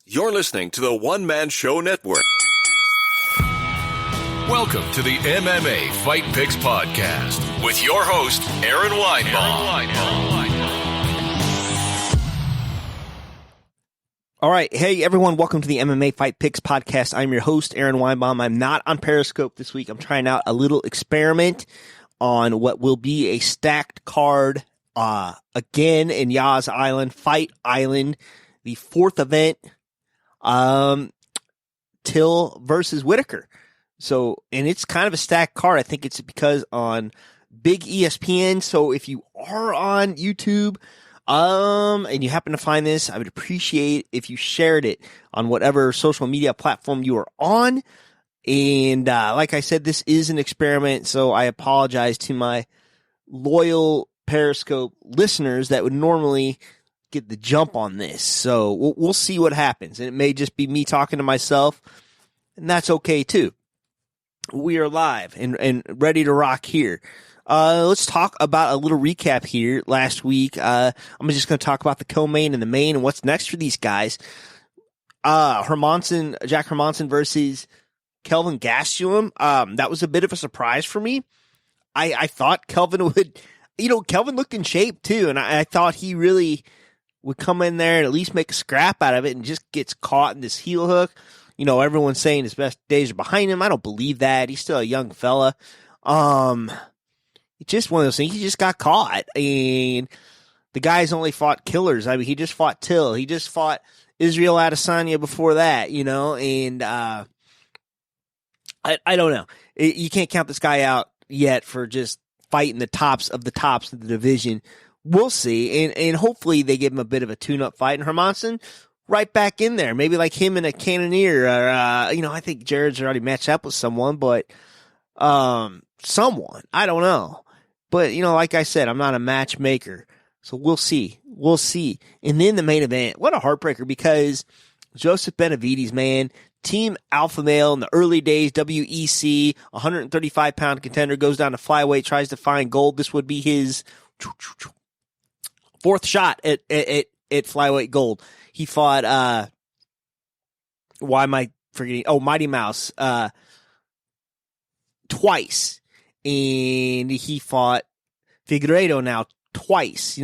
You're listening to the One Man Show Network. Welcome to the MMA Fight Picks Podcast with your host, Aaron Weinbaum. All right. Hey, everyone. Welcome to the MMA Fight Picks Podcast. I'm your host, Aaron Weinbaum. I'm not on Periscope this week. I'm trying out a little experiment on what will be a stacked card again in Yas Island, Fight Island, the fourth event, Till versus Whittaker. So, and it's kind of a stacked card. I think it's because on big ESPN. So if you are on YouTube, and you happen to find this, I would appreciate if you shared it on whatever social media platform you are on. And, like I said, this is an experiment. So I apologize to my loyal Periscope listeners that would normally get the jump on this. So we'll see what happens. And it may just be me talking to myself, and that's okay too. We are live and ready to rock here. Let's talk about a little recap here. Last week, I'm just going to talk about the co-main and the main and what's next for these guys. Jack Hermansson versus Kelvin Gastelum. That was a bit of a surprise for me. I thought Kelvin would, Kelvin looked in shape too, and I thought he really would come in there and at least make a scrap out of it, and just gets caught in this heel hook. Everyone's saying his best days are behind him. I don't believe that. He's still a young fella. It's just one of those things. He just got caught, and the guy's only fought killers. I mean, he just fought Till. He just fought Israel Adesanya before that, and I don't know. You can't count this guy out yet for just fighting the tops of the division. We'll see, and hopefully they give him a bit of a tune-up fight. And Hermansson, right back in there, maybe like him and a Cannonier. Or, I think Jared's already matched up with someone, but someone. I don't know. But, like I said, I'm not a matchmaker. So we'll see. We'll see. And then the main event. What a heartbreaker, because Joseph Benavidez, man, Team Alpha Male in the early days, WEC, 135-pound contender, goes down to flyweight, tries to find gold. This would be his fourth shot at flyweight gold. He fought, why am I forgetting? Oh, Mighty Mouse, twice. And he fought Figueiredo now twice.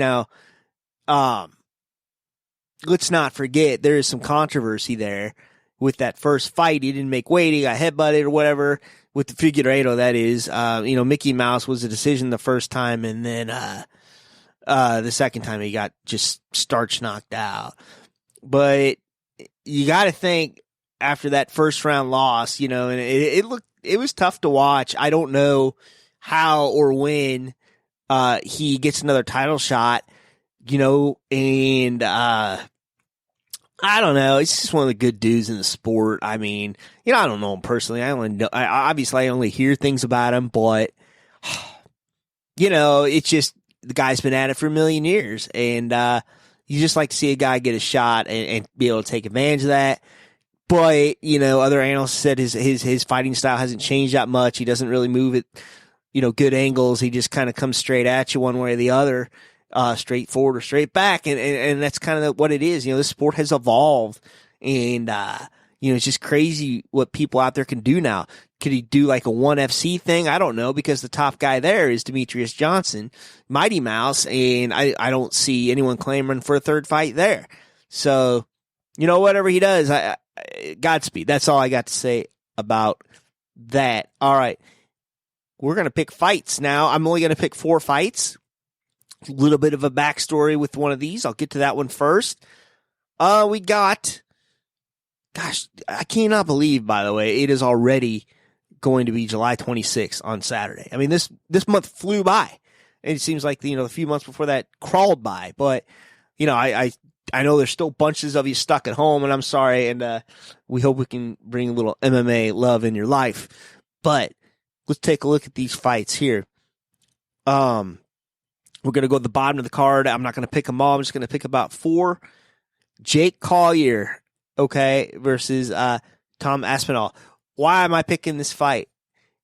Let's not forget, there is some controversy there with that first fight. He didn't make weight. He got headbutted or whatever with the Figueiredo, that is. Mickey Mouse was a decision the first time, and then the second time he got just starch knocked out. But you got to think after that first round loss, and it was tough to watch. I don't know how or when he gets another title shot, and I don't know. It's just one of the good dudes in the sport. I mean, I don't know him personally. I only hear things about him, but it's just the guy's been at it for a million years, and you just like to see a guy get a shot and be able to take advantage of that. But, other analysts said his fighting style hasn't changed that much. He doesn't really move at, good angles. He just kind of comes straight at you one way or the other, straight forward or straight back. And that's kind of what it is. This sport has evolved, and, it's just crazy what people out there can do now. Could he do like a 1FC thing? I don't know, because the top guy there is Demetrius Johnson, Mighty Mouse, and I don't see anyone clamoring for a third fight there. So, whatever he does, Godspeed. That's all I got to say about that. All right. We're going to pick fights now. I'm only going to pick 4 fights. A little bit of a backstory with one of these. I'll get to that one first. We got, I cannot believe, by the way, it is already going to be July 26th on Saturday. I mean, this month flew by. And it seems like, the few months before that crawled by. But, I know there's still bunches of you stuck at home, and I'm sorry, and we hope we can bring a little MMA love in your life. But let's take a look at these fights here. We're going to go to the bottom of the card. I'm not going to pick them all. I'm just going to pick about 4. Jake Collier, versus Tom Aspinall. Why am I picking this fight?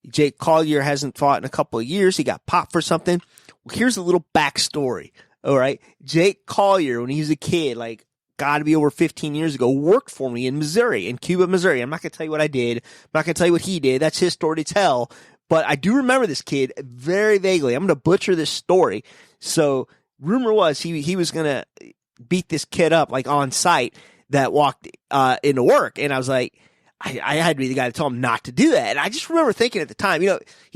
Jake Collier hasn't fought in a couple of years. He got popped for something. Well, here's a little backstory. All right. Jake Collier, when he was a kid, like got to be over 15 years ago, worked for me in Missouri, in Cuba, Missouri. I'm not going to tell you what I did. I'm not going to tell you what he did. That's his story to tell. But I do remember this kid very vaguely. I'm going to butcher this story. So rumor was he was going to beat this kid up like on site that walked into work. And I was like, I had to be the guy to tell him not to do that. And I just remember thinking at the time, he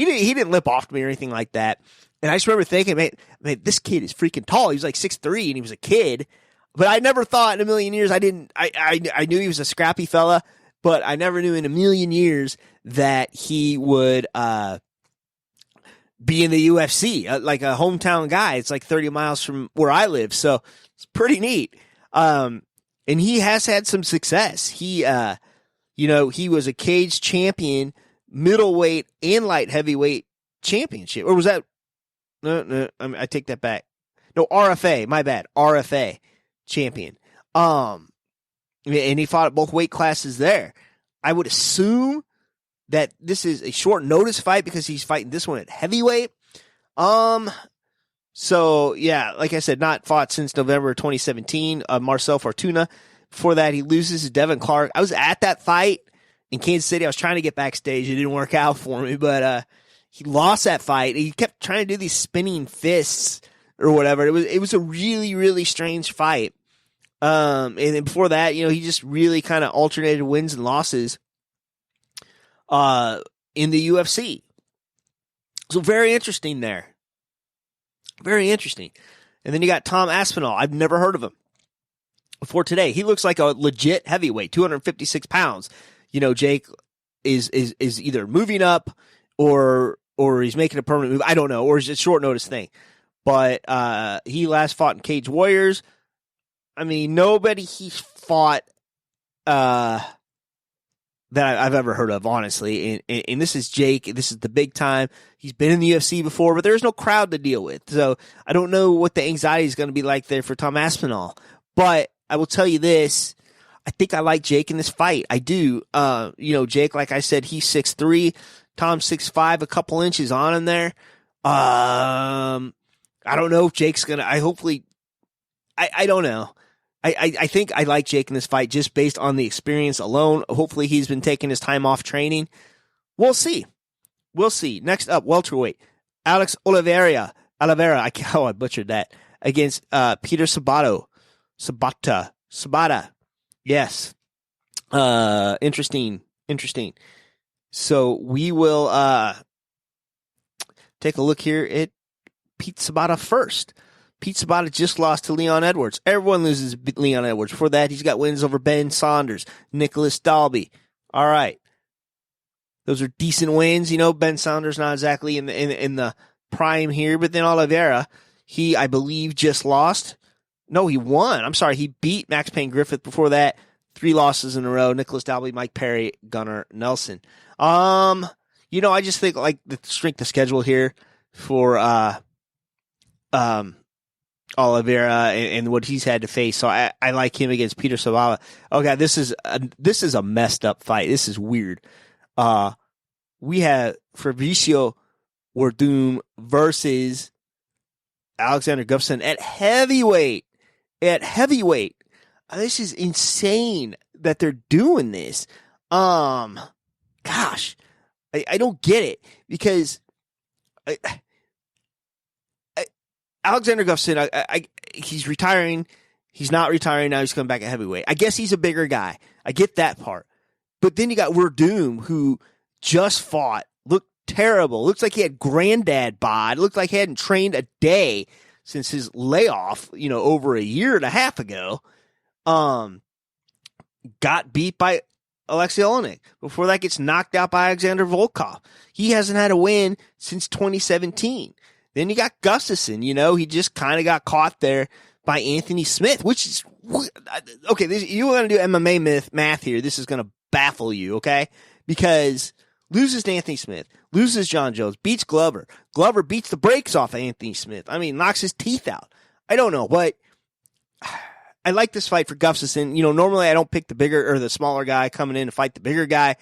didn't lip off to me or anything like that. And I just remember thinking, man, this kid is freaking tall. He was like 6'3" and he was a kid. But I never thought in a million years, I knew he was a scrappy fella, but I never knew in a million years that he would be in the UFC, like a hometown guy. It's like 30 miles from where I live. So it's pretty neat. And he has had some success. He was a cage champion, middleweight and light heavyweight championship. Or was that? No, I take that back. No, RFA, my bad. RFA champion. And he fought at both weight classes there. I would assume that this is a short notice fight because he's fighting this one at heavyweight. So yeah, like I said, not fought since November 2017. Marcel Fortuna. Before that, he loses to Devin Clark. I was at that fight in Kansas City. I was trying to get backstage. It didn't work out for me, but he lost that fight. He kept trying to do these spinning fists or whatever. It was a really, really strange fight. And then before that, he just really kind of alternated wins and losses in the UFC. So very interesting there. Very interesting. And then you got Tom Aspinall. I've never heard of him before today. He looks like a legit heavyweight, 256 pounds. Jake is either moving up or he's making a permanent move. I don't know. Or is it a short notice thing? But he last fought in Cage Warriors. I mean, nobody he's fought that I've ever heard of, honestly. And this is Jake. This is the big time. He's been in the UFC before, but there's no crowd to deal with. So I don't know what the anxiety is going to be like there for Tom Aspinall. But I will tell you this. I think I like Jake in this fight. I do. Jake, like I said, he's 6'3". Tom's 6'5", a couple inches on him there. I don't know if Jake's going to, I don't know. I think I like Jake in this fight just based on the experience alone. Hopefully he's been taking his time off training. We'll see. Next up, welterweight. Alex Oliveira. I butchered that. Against Peter Sabata. Yes. Interesting. So we will take a look here at Pete Sabata first. Pete Sabata just lost to Leon Edwards. Everyone loses Leon Edwards. Before that, he's got wins over Ben Saunders, Nicholas Dalby. All right. Those are decent wins. Ben Saunders not exactly in the prime here, but then Oliveira, he, I believe, just lost. No, he won. I'm sorry. He beat Max Payne Griffith before that. 3 losses in a row. Nicholas Dalby, Mike Perry, Gunnar Nelson. I just think like the strength of schedule here for Oliveira and what he's had to face. So I like him against Peter Sabata. Okay, this is a messed up fight. This is weird. We have Fabricio Werdum versus Alexander Gustafsson at heavyweight. This is insane that they're doing this. Gosh, I don't get it because Alexander Gustafsson, he's retiring. He's not retiring now. He's coming back at heavyweight. I guess he's a bigger guy. I get that part. But then you got Werdum, who just fought, looked terrible. Looks like he had granddad bod. Looked like he hadn't trained a day since his layoff, over a year and a half ago. Got beat by Alexei Olenek. Before that, gets knocked out by Alexander Volkov. He hasn't had a win since 2017. Then you got Gustafsson. He just kind of got caught there by Anthony Smith, which is okay. You want to do MMA math here? This is going to baffle you, okay? Because loses to Anthony Smith, loses John Jones, beats Glover. Glover beats the brakes off of Anthony Smith. I mean, knocks his teeth out. I don't know, but I like this fight for Gustafsson. Normally I don't pick the bigger or the smaller guy coming in to fight the bigger guy,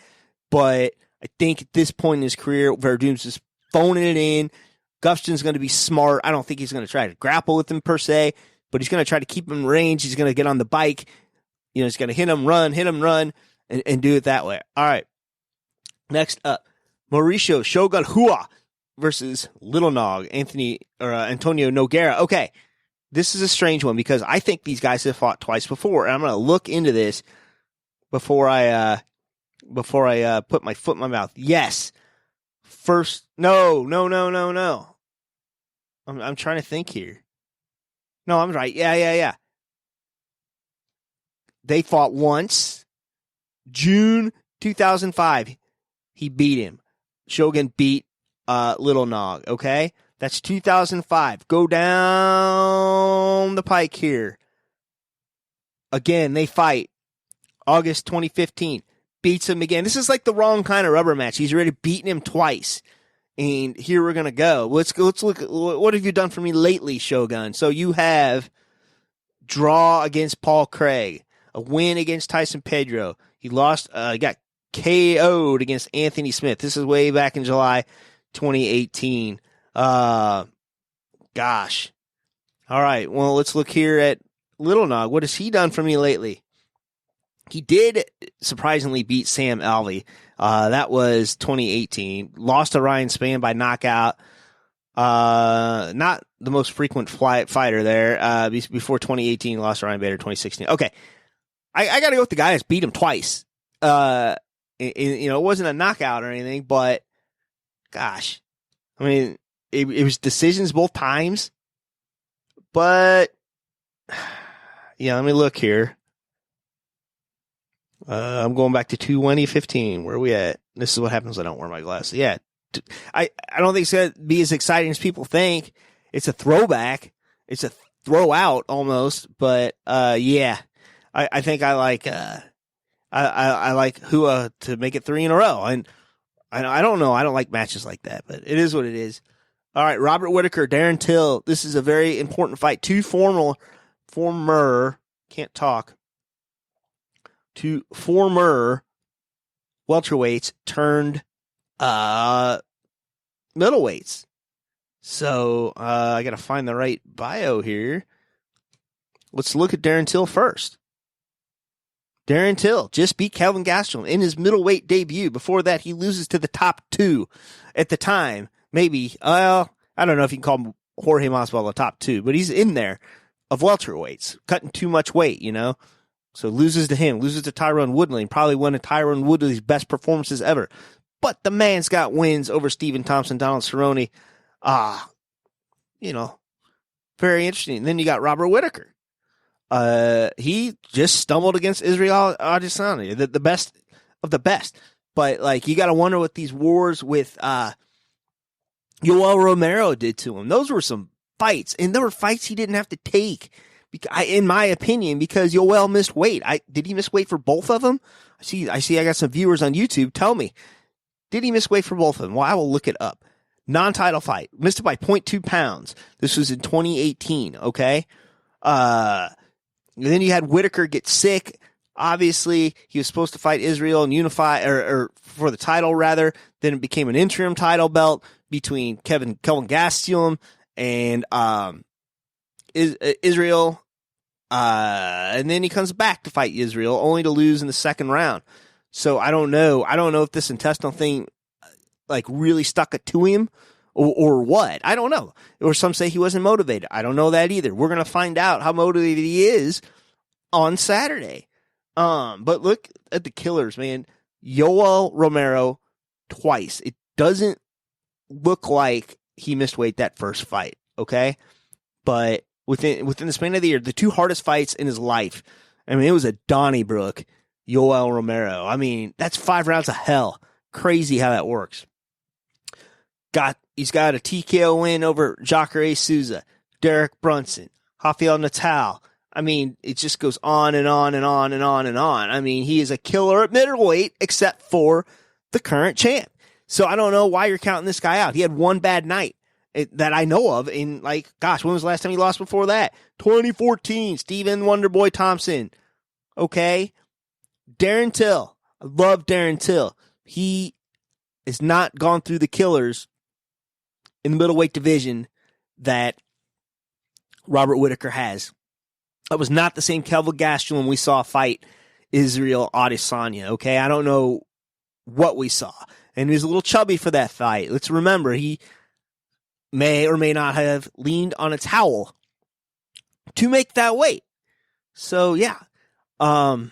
but I think at this point in his career, Verdum's just phoning it in. Gustafsson's going to be smart. I don't think he's going to try to grapple with him per se, but he's going to try to keep him in range. He's going to get on the bike he's going to hit him, run, and do it that way. All right. Next up, Mauricio Shogun Rua versus Little Nog, Antonio Nogueira. Okay. This is a strange one because I think these guys have fought twice before, and I'm going to look into this before I put my foot in my mouth. Yes. First, no. I'm trying to think here. No, I'm right. Yeah. They fought once. June 2005. He beat him. Shogun beat Little Nog, okay? That's 2005. Go down the pike here. Again, they fight. August 2015. Beats him again. This is like the wrong kind of rubber match. He's already beaten him twice. And here we're going to go. Let's look at what have you done for me lately, Shogun? So you have draw against Paul Craig, a win against Tyson Pedro. He lost, got KO'd against Anthony Smith. This is way back in July 2018. Gosh. All right. Well, let's look here at Little Nog. What has he done for me lately? He did surprisingly beat Sam Alvey. That was 2018. Lost to Ryan Spann by knockout. Not the most frequent fighter there. Before 2018, lost to Ryan Bader 2016. Okay. I got to go with the guy that's beat him twice. It wasn't a knockout or anything, but gosh, I mean, it was decisions both times, but yeah, let me look here. I'm going back to 2015. Where are we at? This is what happens when I don't wear my glasses. Yeah. I don't think it's going to be as exciting as people think. It's a throwback. It's a throw out almost, but, yeah, I think I like, I like Hua to make it 3 in a row. And I don't know. I don't like matches like that, but it is what it is. All right. Robert Whittaker, Darren Till. This is a very important fight. Two former welterweights turned, middleweights. So, I got to find the right bio here. Let's look at Darren Till first. Darren Till just beat Kelvin Gastelum in his middleweight debut. Before that, he loses to the top 2 at the time. Maybe, I don't know if you can call Jorge Masvidal the top 2, but he's in there of welterweights, cutting too much weight, So loses to him, loses to Tyron Woodley, probably one of Tyron Woodley's best performances ever. But the man's got wins over Stephen Thompson, Donald Cerrone. Very interesting. And then you got Robert Whittaker. He just stumbled against Israel Adesanya, the best of the best. But you got to wonder what these wars with Yoel Romero did to him. Those were some fights, and there were fights he didn't have to take. In my opinion, because Yoel missed weight. Did he miss weight for both of them? I see. I got some viewers on YouTube. Tell me, did he miss weight for both of them? Well, I will look it up. Non-title fight, missed it by 0.2 pounds. This was in 2018. Okay. Then you had Whittaker get sick. Obviously, he was supposed to fight Israel and unify, or for the title rather. Then it became an interim title belt between Kelvin Gastelum and Israel. And then he comes back to fight Israel, only to lose in the second round. So I don't know. I don't know if this intestinal thing really stuck it to him or what. I don't know. Or some say he wasn't motivated. I don't know that either. We're going to find out how motivated he is on Saturday. But look at the killers, man. Yoel Romero twice. It doesn't look like he missed weight that first fight. Okay. But within the span of the year, the 2 hardest fights in his life. I mean, it was a Donnybrook, Yoel Romero. I mean, that's 5 rounds of hell. Crazy how that works. He's got a TKO win over Jacare Souza, Derek Brunson, Rafael Natal. I mean, it just goes on and on and on and on and on. I mean, he is a killer at middleweight, except for the current champ. So I don't know why you're counting this guy out. He had one bad night that I know of in when was the last time he lost before that? 2014, Stephen Wonderboy Thompson. Okay. Darren Till. I love Darren Till. He has not gone through the killers in the middleweight division that Robert Whittaker has. That was not the same Kelvin Gastelum we saw fight Israel Adesanya, okay? I don't know what we saw. And he was a little chubby for that fight. Let's remember, he may or may not have leaned on a towel to make that weight. So, yeah. So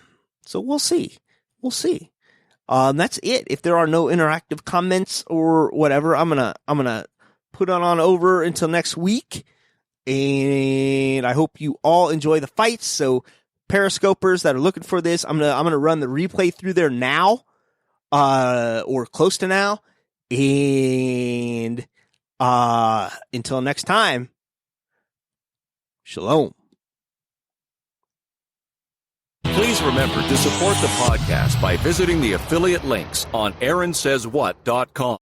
we'll see. We'll see. That's it. If there are no interactive comments or whatever, I'm gonna put on over until next week. And I hope you all enjoy the fights. So Periscopers that are looking for this, I'm gonna run the replay through there now, or close to now. And until next time, shalom. Please remember to support the podcast by visiting the affiliate links on AaronSaysWhat.com.